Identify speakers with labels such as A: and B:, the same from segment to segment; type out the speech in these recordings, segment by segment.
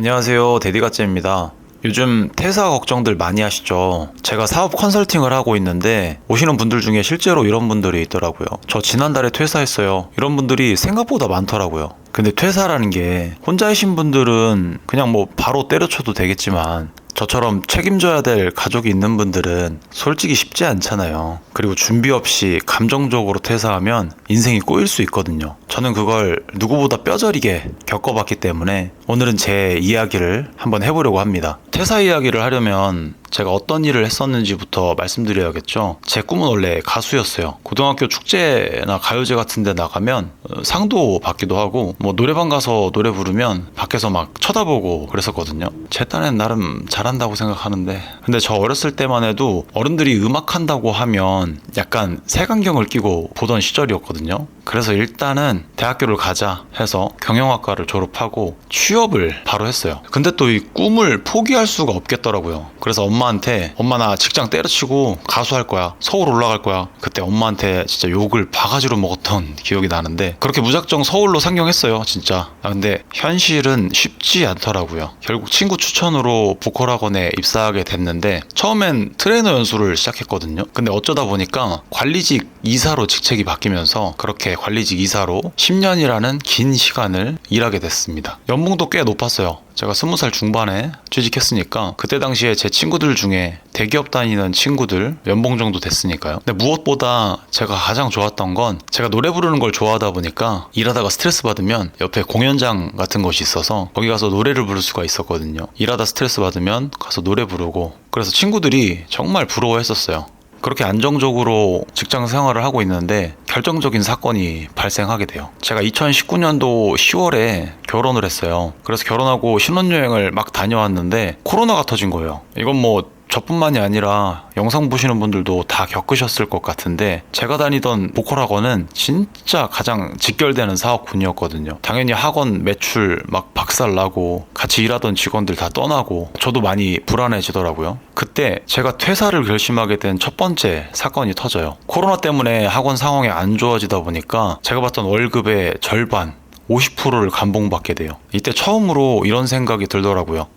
A: 안녕하세요, 데디가잼입니다. 요즘 퇴사 걱정들 많이 하시죠? 제가 사업 컨설팅을 하고 있는데 오시는 분들 중에 실제로 이런 분들이 있더라고요. 저 지난달에 퇴사했어요. 이런 분들이 생각보다 많더라고요. 근데 퇴사라는 게 혼자이신 분들은 그냥 뭐 바로 때려쳐도 되겠지만 저처럼 책임져야 될 가족이 있는 분들은 솔직히 쉽지 않잖아요. 그리고 준비 없이 감정적으로 퇴사하면 인생이 꼬일 수 있거든요. 저는 그걸 누구보다 뼈저리게 겪어봤기 때문에 오늘은 제 이야기를 한번 해보려고 합니다. 퇴사 이야기를 하려면 제가 어떤 일을 했었는지부터 말씀드려야겠죠. 제 꿈은 원래 가수였어요. 고등학교 축제나 가요제 같은 데 나가면 상도 받기도 하고 뭐 노래방 가서 노래 부르면 밖에서 막 쳐다보고 그랬었거든요. 제 딴엔 나름 잘한다고 생각하는데 근데 저 어렸을 때만 해도 어른들이 음악한다고 하면 약간 색안경을 끼고 보던 시절이었거든요. 그래서 일단은 대학교를 가자 해서 경영학과를 졸업하고 취업을 바로 했어요. 근데 또 이 꿈을 포기할 수가 없겠더라고요. 그래서 엄마한테 엄마 나 직장 때려치고 가수할 거야. 서울 올라갈 거야. 그때 엄마한테 진짜 욕을 바가지로 먹었던 기억이 나는데 그렇게 무작정 서울로 상경했어요. 진짜. 근데 현실은 쉽지 않더라고요. 결국 친구 추천으로 보컬 학원에 입사하게 됐는데 처음엔 트레이너 연수를 시작했거든요. 근데 어쩌다 보니까 관리직 이사로 직책이 바뀌면서 그렇게 관리직 이사로 10년이라는 긴 시간을 일하게 됐습니다. 연봉도 꽤 높았어요. 제가 20살 중반에 취직했으니까 그때 당시에 제 친구들 중에 대기업 다니는 친구들 연봉 정도 됐으니까요. 근데 무엇보다 제가 가장 좋았던 건 제가 노래 부르는 걸 좋아하다 보니까 일하다가 스트레스 받으면 옆에 공연장 같은 곳이 있어서 거기 가서 노래를 부를 수가 있었거든요. 일하다 스트레스 받으면 가서 노래 부르고 그래서 친구들이 정말 부러워했었어요. 그렇게 안정적으로 직장 생활을 하고 있는데 결정적인 사건이 발생하게 돼요. 제가 2019년도 10월에 결혼을 했어요. 그래서 결혼하고 신혼여행을 막 다녀왔는데 코로나가 터진 거예요. 이건 뭐 저뿐만이 아니라 영상 보시는 분들도 다 겪으셨을 것 같은데 제가 다니던 보컬 학원은 진짜 가장 직결되는 사업군이었거든요. 당연히 학원 매출 막 박살나고 같이 일하던 직원들 다 떠나고 저도 많이 불안해지더라고요. 그때 제가 퇴사를 결심하게 된 첫 번째 사건이 터져요. 코로나 때문에 학원 상황이 안 좋아지다 보니까 제가 받던 월급의 절반 50%를 감봉받게 돼요. 이때 처음으로 이런 생각이 들더라고요.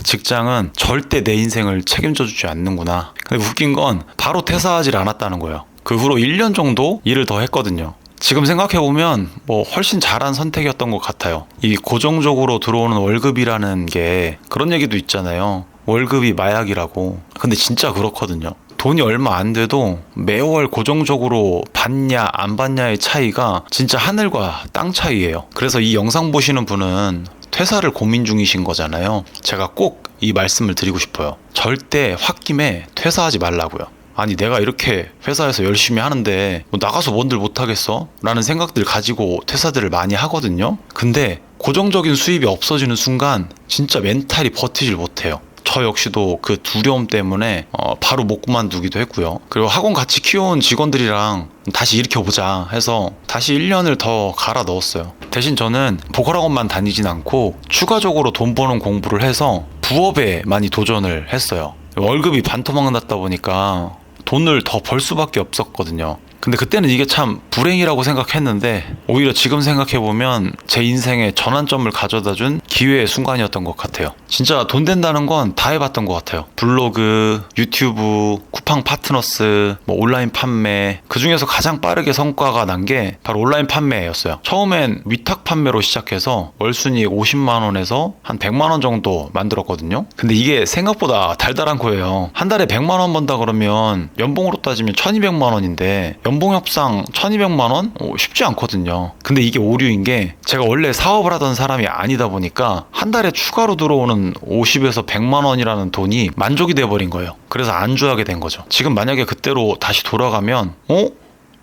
A: 직장은 절대 내 인생을 책임져 주지 않는구나. 근데 웃긴 건 바로 퇴사하지 않았다는 거예요. 그 후로 1년 정도 일을 더 했거든요. 지금 생각해보면 뭐 훨씬 잘한 선택이었던 것 같아요. 이 고정적으로 들어오는 월급이라는 게 그런 얘기도 있잖아요. 월급이 마약이라고. 근데 진짜 그렇거든요. 돈이 얼마 안 돼도 매월 고정적으로 받냐 안 받냐의 차이가 진짜 하늘과 땅 차이예요. 그래서 이 영상 보시는 분은 퇴사를 고민 중이신 거잖아요. 제가 꼭 이 말씀을 드리고 싶어요. 절대 홧김에 퇴사하지 말라고요. 아니 내가 이렇게 회사에서 열심히 하는데 뭐 나가서 뭔들 못하겠어? 라는 생각들 가지고 퇴사들을 많이 하거든요. 근데 고정적인 수입이 없어지는 순간 진짜 멘탈이 버티질 못해요. 저 역시도 그 두려움 때문에 바로 못 그만두기도 했고요. 그리고 학원 같이 키워온 직원들이랑 다시 일으켜보자 해서 다시 1년을 더 갈아 넣었어요. 대신 저는 보컬 학원만 다니진 않고 추가적으로 돈 버는 공부를 해서 부업에 많이 도전을 했어요. 월급이 반토막 났다 보니까 돈을 더 벌 수밖에 없었거든요. 근데 그때는 이게 참 불행이라고 생각했는데 오히려 지금 생각해보면 제 인생의 전환점을 가져다준 기회의 순간이었던 것 같아요. 진짜 돈 된다는 건 다 해봤던 것 같아요. 블로그, 유튜브, 쿠팡 파트너스, 뭐 온라인 판매, 그 중에서 가장 빠르게 성과가 난 게 바로 온라인 판매였어요. 처음엔 위탁 판매로 시작해서 월순이익 50만 원에서 한 100만 원 정도 만들었거든요. 근데 이게 생각보다 달달한 거예요. 한 달에 100만 원 번다 그러면 연봉으로 따지면 1200만 원인데 연봉 협상 1200만 원? 쉽지 않거든요. 근데 이게 오류인 게 제가 원래 사업을 하던 사람이 아니다 보니까 한 달에 추가로 들어오는 50에서 100만 원이라는 돈이 만족이 돼버린 거예요. 그래서 안주하게 된 거죠. 지금 만약에 그때로 다시 돌아가면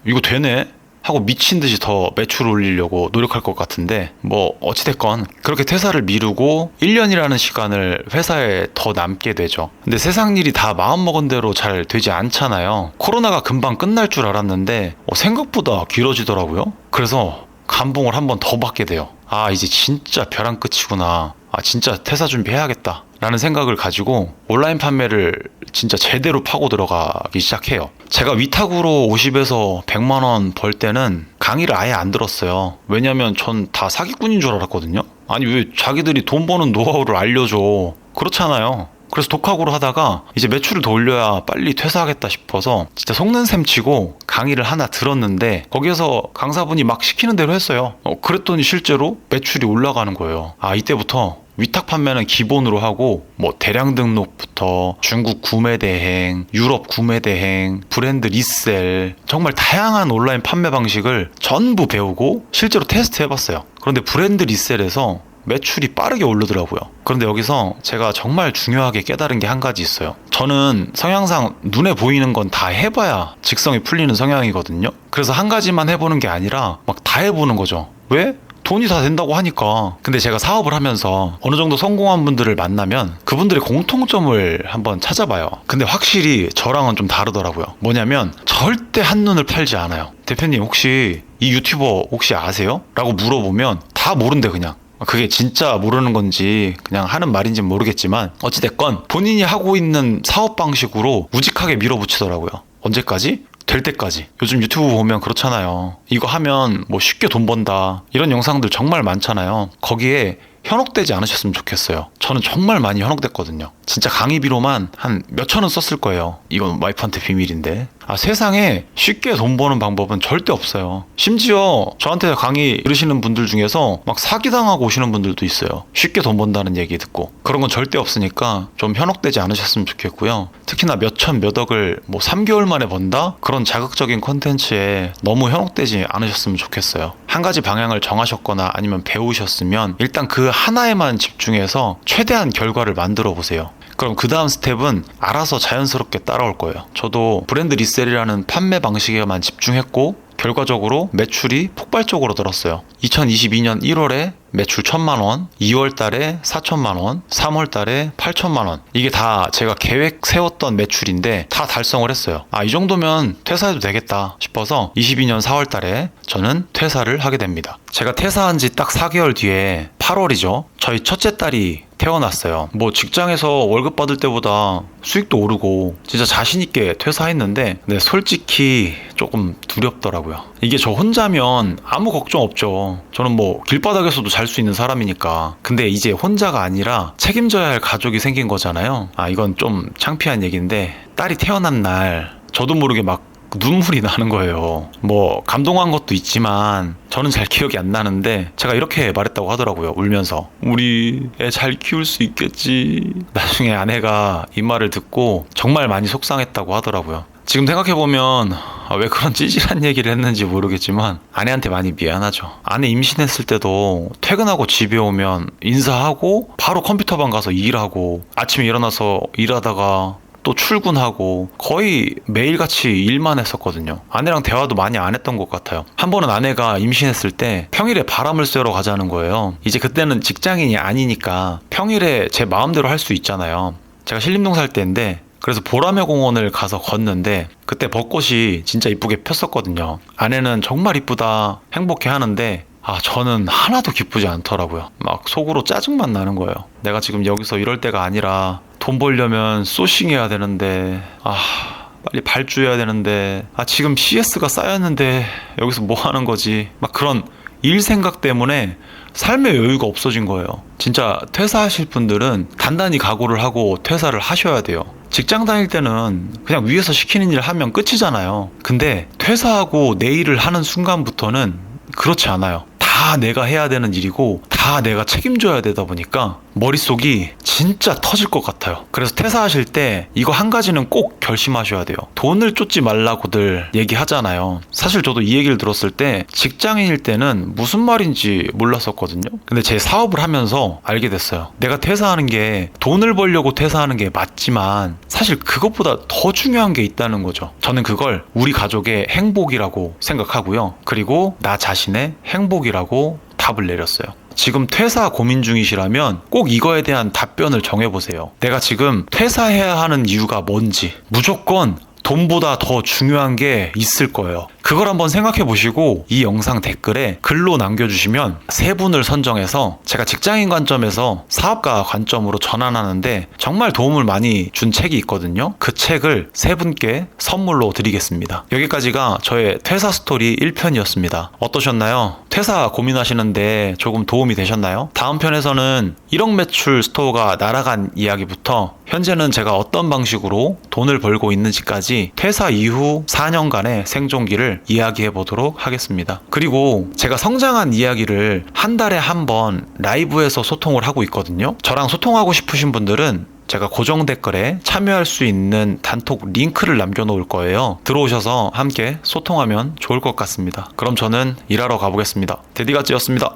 A: 이거 되네? 하고 미친 듯이 더 매출을 올리려고 노력할 것 같은데 뭐 어찌됐건 그렇게 퇴사를 미루고 1년이라는 시간을 회사에 더 남게 되죠. 근데 세상 일이 다 마음먹은 대로 잘 되지 않잖아요. 코로나가 금방 끝날 줄 알았는데 생각보다 길어지더라고요. 그래서 감봉을 한 번 더 받게 돼요. 이제 진짜 벼랑 끝이구나. 진짜 퇴사 준비해야겠다 라는 생각을 가지고 온라인 판매를 진짜 제대로 파고 들어가기 시작해요. 제가 위탁으로 50에서 100만 원 벌 때는 강의를 아예 안 들었어요. 왜냐면 전 다 사기꾼인 줄 알았거든요. 아니 왜 자기들이 돈 버는 노하우를 알려줘. 그렇잖아요. 그래서 독학으로 하다가 이제 매출을 더 올려야 빨리 퇴사하겠다 싶어서 진짜 속는 셈 치고 강의를 하나 들었는데 거기에서 강사분이 막 시키는 대로 했어요. 그랬더니 실제로 매출이 올라가는 거예요. 아, 이때부터 위탁 판매는 기본으로 하고 뭐 대량 등록부터 중국 구매 대행, 유럽 구매 대행, 브랜드 리셀, 정말 다양한 온라인 판매 방식을 전부 배우고 실제로 테스트 해봤어요. 그런데 브랜드 리셀에서 매출이 빠르게 오르더라고요. 그런데 여기서 제가 정말 중요하게 깨달은 게 한 가지 있어요. 저는 성향상 눈에 보이는 건 다 해봐야 직성이 풀리는 성향이거든요. 그래서 한 가지만 해보는 게 아니라 막 다 해보는 거죠. 왜? 돈이 다 된다고 하니까. 근데 제가 사업을 하면서 어느 정도 성공한 분들을 만나면 그분들의 공통점을 한번 찾아봐요. 근데 확실히 저랑은 좀 다르더라고요. 뭐냐면 절대 한눈을 팔지 않아요. 대표님 혹시 이 유튜버 혹시 아세요? 라고 물어보면 다 모른대 그냥. 그게 진짜 모르는 건지 그냥 하는 말인지는 모르겠지만 어찌됐건 본인이 하고 있는 사업 방식으로 우직하게 밀어붙이더라고요. 언제까지? 될 때까지. 요즘 유튜브 보면 그렇잖아요. 이거 하면 뭐 쉽게 돈 번다 이런 영상들 정말 많잖아요. 거기에 현혹되지 않으셨으면 좋겠어요. 저는 정말 많이 현혹됐거든요. 진짜 강의비로만 한 몇천 원 썼을 거예요. 이건 와이프한테 비밀인데. 세상에 쉽게 돈 버는 방법은 절대 없어요. 심지어 저한테 강의 들으시는 분들 중에서 막 사기당하고 오시는 분들도 있어요. 쉽게 돈 번다는 얘기 듣고. 그런 건 절대 없으니까 좀 현혹되지 않으셨으면 좋겠고요. 특히나 몇천 몇억을 뭐 3개월 만에 번다? 그런 자극적인 콘텐츠에 너무 현혹되지 않으셨으면 좋겠어요. 한 가지 방향을 정하셨거나 아니면 배우셨으면 일단 그 하나에만 집중해서 최대한 결과를 만들어 보세요. 그럼 그 다음 스텝은 알아서 자연스럽게 따라올 거예요. 저도 브랜드 리셀이라는 판매 방식에만 집중했고 결과적으로 매출이 폭발적으로 늘었어요. 2022년 1월에 매출 1,000만원, 2월 달에 4,000만원, 3월 달에 8,000만원. 이게 다 제가 계획 세웠던 매출인데 다 달성을 했어요. 이 정도면 퇴사해도 되겠다 싶어서 22년 4월 달에 저는 퇴사를 하게 됩니다. 제가 퇴사한 지 딱 4개월 뒤에 8월이죠. 저희 첫째 딸이 태어났어요. 뭐 직장에서 월급 받을 때보다 수익도 오르고 진짜 자신있게 퇴사했는데 근데 솔직히 조금 두렵더라고요. 이게 저 혼자면 아무 걱정 없죠. 저는 뭐 길바닥에서도 잘 수 있는 사람이니까. 근데 이제 혼자가 아니라 책임져야 할 가족이 생긴 거잖아요. 이건 좀 창피한 얘기인데 딸이 태어난 날 저도 모르게 막 눈물이 나는 거예요. 뭐 감동한 것도 있지만 저는 잘 기억이 안 나는데 제가 이렇게 말했다고 하더라고요. 울면서 우리 애 잘 키울 수 있겠지. 나중에 아내가 이 말을 듣고 정말 많이 속상했다고 하더라고요. 지금 생각해보면 왜 그런 찌질한 얘기를 했는지 모르겠지만 아내한테 많이 미안하죠. 아내 임신했을 때도 퇴근하고 집에 오면 인사하고 바로 컴퓨터방 가서 일하고 아침에 일어나서 일하다가 또 출근하고 거의 매일같이 일만 했었거든요. 아내랑 대화도 많이 안 했던 것 같아요. 한 번은 아내가 임신했을 때 평일에 바람을 쐬러 가자는 거예요. 이제 그때는 직장인이 아니니까 평일에 제 마음대로 할 수 있잖아요. 제가 신림동 살 때인데 그래서 보라매 공원을 가서 걷는데 그때 벚꽃이 진짜 이쁘게 폈었거든요. 아내는 정말 이쁘다 행복해 하는데 저는 하나도 기쁘지 않더라고요. 막 속으로 짜증만 나는 거예요. 내가 지금 여기서 이럴 때가 아니라 돈 벌려면 소싱 해야 되는데 빨리 발주해야 되는데 지금 CS가 쌓였는데 여기서 뭐 하는 거지. 막 그런 일 생각 때문에 삶의 여유가 없어진 거예요. 진짜 퇴사하실 분들은 단단히 각오를 하고 퇴사를 하셔야 돼요. 직장 다닐 때는 그냥 위에서 시키는 일 하면 끝이잖아요. 근데 퇴사하고 내 일을 하는 순간부터는 그렇지 않아요. 다 내가 해야 되는 일이고 다 내가 책임져야 되다 보니까 머릿속이 진짜 터질 것 같아요. 그래서 퇴사하실 때 이거 한 가지는 꼭 결심하셔야 돼요. 돈을 쫓지 말라고들 얘기하잖아요. 사실 저도 이 얘기를 들었을 때 직장인일 때는 무슨 말인지 몰랐었거든요. 근데 제 사업을 하면서 알게 됐어요. 내가 퇴사하는 게 돈을 벌려고 퇴사하는 게 맞지만 사실 그것보다 더 중요한 게 있다는 거죠. 저는 그걸 우리 가족의 행복이라고 생각하고요. 그리고 나 자신의 행복이라고 답을 내렸어요. 지금 퇴사 고민 중이시라면 꼭 이거에 대한 답변을 정해보세요. 내가 지금 퇴사해야 하는 이유가 뭔지. 무조건 돈보다 더 중요한 게 있을 거예요. 그 그걸 한번 생각해 보시고 이 영상 댓글에 글로 남겨주시면 세 분을 선정해서 제가 직장인 관점에서 사업가 관점으로 전환하는데 정말 도움을 많이 준 책이 있거든요. 그 책을 세 분께 선물로 드리겠습니다. 여기까지가 저의 퇴사 스토리 1편이었습니다. 어떠셨나요? 퇴사 고민하시는데 조금 도움이 되셨나요? 다음 편에서는 1억 매출 스토어가 날아간 이야기부터 현재는 제가 어떤 방식으로 돈을 벌고 있는지까지 퇴사 이후 4년간의 생존기를 이야기해 보도록 하겠습니다. 그리고 제가 성장한 이야기를 한 달에 한 번 라이브에서 소통을 하고 있거든요. 저랑 소통하고 싶으신 분들은 제가 고정 댓글에 참여할 수 있는 단톡 링크를 남겨놓을 거예요. 들어오셔서 함께 소통하면 좋을 것 같습니다. 그럼 저는 일하러 가보겠습니다. 데디가찌였습니다.